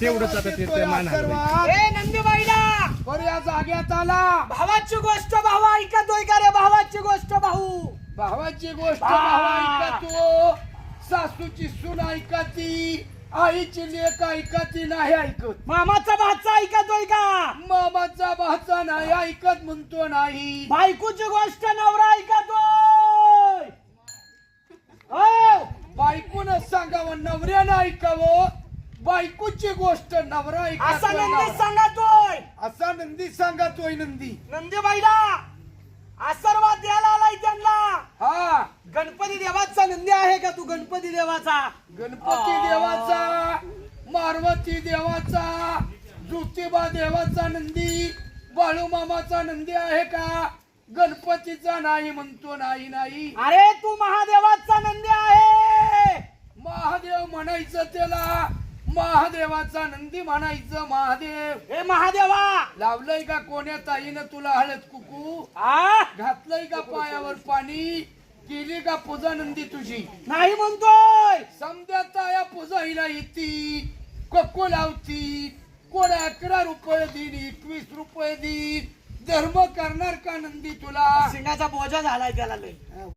तेवढंच आता ते मान हलवायचं. ए नंदीबाईला बरं या जाग्यात आला. भावाची गोष्ट भाऊ ऐकतोय का रे? भावाची गोष्ट भाऊ. भावाची गोष्ट भाऊ ऐकतो, सासूची सून ऐकती, आईची लेक ऐकती नाही ऐकत. मामाचा भाचा ऐकतोय का? मामाचा भाचा नाही ऐकत म्हणतो नाही. बायकोची गोष्ट नवरा ऐकतोय. हो बायकोनं सांगावं नवऱ्यानं ऐकावं. बायकोची गोष्ट नवरा असा नंदी ऐकत. सांगतोय. असा नंदी सांगतोय नंदी. नंदीबाईला आशीर्वाद द्यायला आलाय त्यांना. हा गणपती देवाचा नंदी आहे का तू? गणपती देवाचा, गणपती देवाचा, मारवती देवाचा, ज्योतिबा देवाचा नंदी, बाळूमामाचा नंदी आहे का? गणपतीचा नाही म्हणतो नाही नाही. अरे तू महादेवाचा नंदी आहे. महादेव म्हणायचं त्याला, महादेवाचा नंदी म्हणायचं. महादेव हे महादेवा लावलंय का कोण्या ताईनं तुला हळद कुकू? आ घातलंय का पायावर पाणी? केली का पूजा नंदी तुझी? नाही म्हणतोय. समद्या ताया पूजायला येती, कक्को लावती. कोण 11 रुपये देईन, 21 रुपये देईन. धर्म करणार का नंदी तुला? सिंगाचा बोजा झालाय त्याला लय.